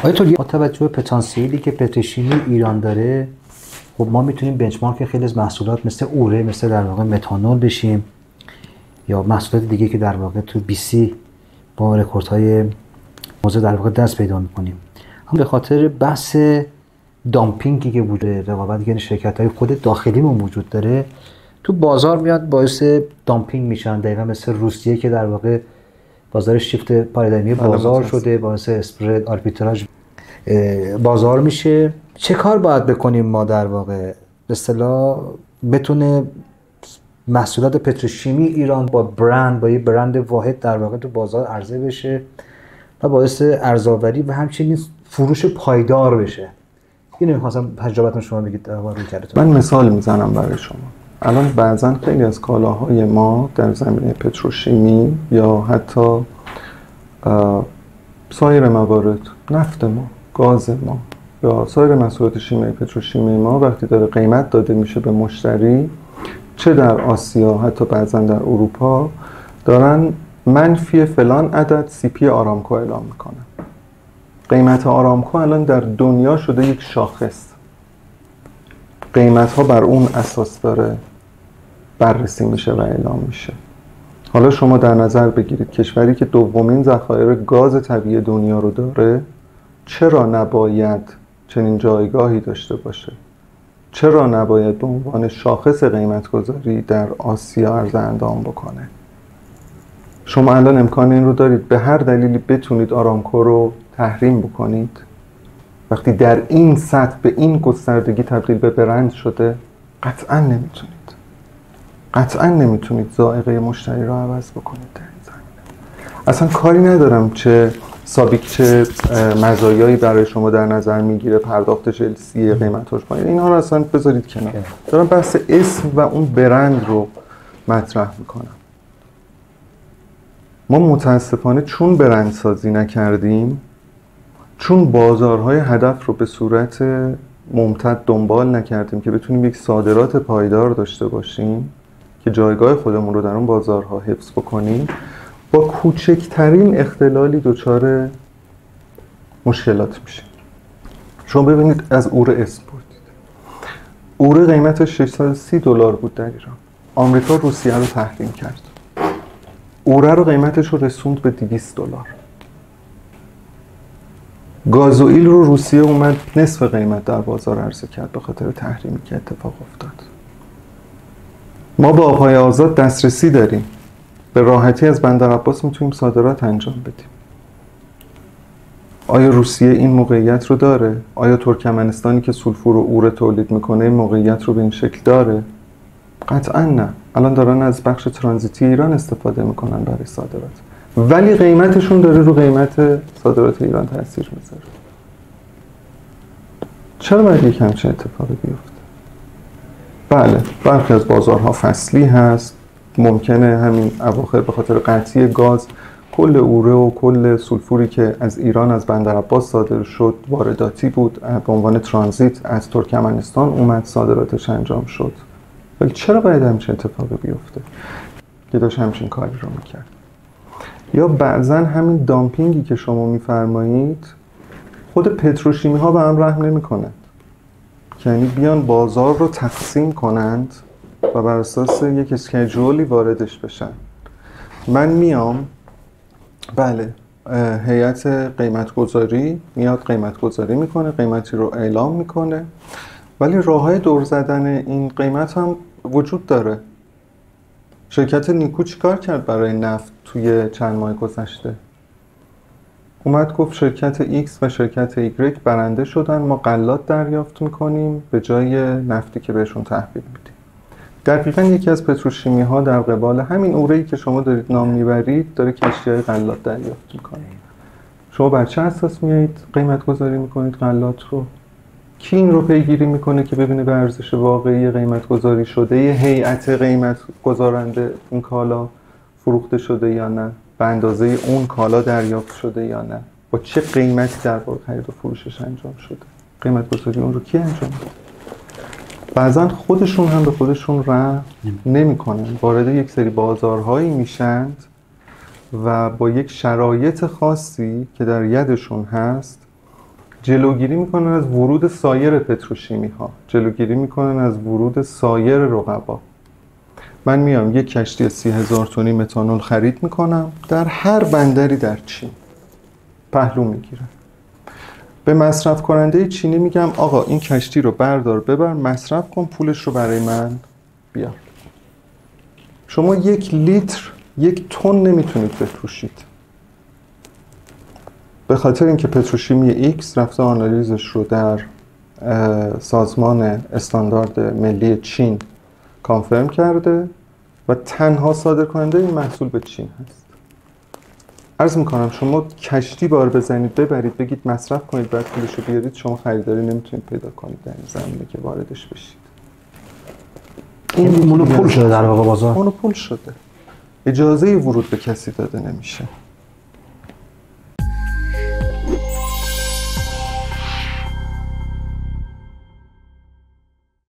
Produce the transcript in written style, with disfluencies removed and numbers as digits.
آیا تو با توجه به پتانسیلی که پتروشیمی ایران داره، خب ما میتونیم بنچمارک خیلی از محصولات مثل اوره، مثل در واقع متانول بشیم یا محصولات دیگه که در واقع تو بی سی با رکوردهای موضوع در واقع دست پیدا میکنیم. هم به خاطر بحث دامپینگی که وجود رقابت بین شرکت‌های خود داخلیمون وجود داره، تو بازار میاد باعث دامپینگ میشن. دقیقا مثل روسیه که در واقع بازار شیفت پارادایمی بازار شده، باعث اسپرد آربیتراژ بازار میشه. چه کار باید بکنیم ما در واقع به اصطلاح بتونه محصولات پتروشیمی ایران با یه برند واحد در واقع تو بازار عرضه بشه و باعث ارزآوری و همچنین فروش پایدار بشه؟ اینو می‌خواستم تجربتون شما بگید در واقع من مثال میزنم برای شما. الان بعضن خیلی از کالاهای ما در زمینه پتروشیمی یا حتی سایر موارد، نفت ما، گاز ما یا سایر محصولات شیمیایی پتروشیمی ما وقتی داره قیمت داده میشه به مشتری، چه در آسیا حتی بعضن در اروپا، دارن منفی فلان عدد سی پی آرامکو اعلام میکنن. قیمت آرامکو الان در دنیا شده یک شاخص، قیمت ها بر اون اساس داره بررسی میشه و اعلام میشه. حالا شما در نظر بگیرید کشوری که دومین ذخایر گاز طبیعی دنیا رو داره چرا نباید چنین جایگاهی داشته باشه؟ چرا نباید به عنوان شاخص قیمت گذاری در آسیا عرضه اندام بکنه؟ شما الان امکان این رو دارید به هر دلیلی بتونید آرامکو رو تحریم بکنید وقتی در این سطح به این گستردگی تبدیل به برند شده؟ قطعا نمیتونید. قطعا نمیتونید ذائقه مشتری رو عوض بکنید در این زمینه. اصلا کاری ندارم چه سابیک چه مزایایی برای شما در نظر میگیره، پرداختش LC، قیمتاش پایین، اینها رو اصلا بذارید کنار. دارم بحث اسم و اون برند رو مطرح میکنم. ما متاسفانه چون برندسازی نکردیم، چون بازارهای هدف رو به صورت ممتد دنبال نکردیم که بتونیم یک صادرات پایدار داشته باشیم که جایگاه خودمون رو در اون بازارها حفظ بکنیم، با کوچکترین اختلالی دچار مشکلات میشیم. شما ببینید از اوره اسم بردید. اوره قیمتش $630 بود در ایران. آمریکا روسیه رو تحریم کرد. اوره رو قیمتش رو رسوند به $200. گازوئیل رو روسیه اومد نصف قیمت در بازار عرضه کرد به خاطر تحریمی که اتفاق افتاد. ما با پای آزاد دسترسی داریم، به راحتی از بندر عباس میتونیم صادرات انجام بدیم. آیا روسیه این موقعیت رو داره؟ آیا ترکمنستانی که سولفور و اوره تولید میکنه این موقعیت رو به این شکل داره؟ قطعا نه. الان دارن از بخش ترانزیتی ایران استفاده میکنن برای صادرات، ولی قیمتشون داره رو قیمت صادرات ایران تاثیر میذاره. چرا باید یک همچین اتفاقی بیفته؟ بله، برخی از بازارها فصلی هست، ممکنه همین اواخر به خاطر قطعی گاز کل اوره و کل سولفوری که از ایران از بندر عباس صادر شد وارداتی بود، به عنوان ترانزیت از ترکمنستان اومد صادراتش انجام شد. ولی چرا باید همچین اتفاقی بیفته که داشت همچین کاری رو میکرد؟ یا بعضن همین دامپینگی که شما میفرمایید، خود پتروشیمی ها به هم رحم نمی کنند، یعنی بیان بازار رو تقسیم کنند و بر اساس یک اسکیجولی واردش بشن. من میام، بله، هیئت قیمتگذاری میاد قیمتگذاری میکنه، قیمتی رو اعلام میکنه، ولی راههای دور زدن این قیمت هم وجود داره. شرکت نیکو چیکار کرد برای نفت توی چند ماه گذشته؟ اومد گفت شرکت X و شرکت Y برنده شدن، ما غلات دریافت میکنیم به جای نفتی که بهشون تحویل میدیم. دقیقاً یکی از پتروشیمی ها در قبال همین اوره‌ای که شما دارید نام میبرید داره کشتی‌های غلات دریافت میکنه. شما بر چه اساس میایید قیمت گذاری میکنید غلات رو؟ کی این رو پیگیری میکنه که ببینه به ارزش واقعی قیمت گذاری شده یه هیئت قیمت گذارنده این کالا فروخته شده یا نه، به اندازه اون کالا دریافت شده یا نه، با چه قیمتی در واقع خرید و فروشش انجام شده؟ قیمت گذاری اون رو کی انجام داده؟ بعضا خودشون هم به خودشون رحم نمیکنن، وارد یک سری بازارهایی میشند و با یک شرایط خاصی که در یدشون هست جلوگیری میکنن از ورود سایر پتروشیمی ها، جلوگیری میکنن از ورود سایر رقبا. من میام یک کشتی 30,000 تنی متانول خرید میکنم در هر بندری در چین، پهلو میگیرم. به مصرف کننده چینی میگم آقا این کشتی رو بردار ببر مصرف کن، پولش رو برای من بیار. شما 1 لیتر 1 تن نمیتونید بفروشید، به خاطر اینکه پتروشیمی ایکس رفته آنالیزش رو در سازمان استاندارد ملی چین کانفرم کرده و تنها صادر کننده این محصول به چین هست. عرض میکنم شما کشتی بار بزنید ببرید بگید مصرف کنید بعد پولش رو بیارید، شما خریداری نمیتونید پیدا کنید در این زمینه که واردش بشید. این مونوپول شده در واقع بازار، مونوپول شده، اجازه ورود به کسی داده نمیشه.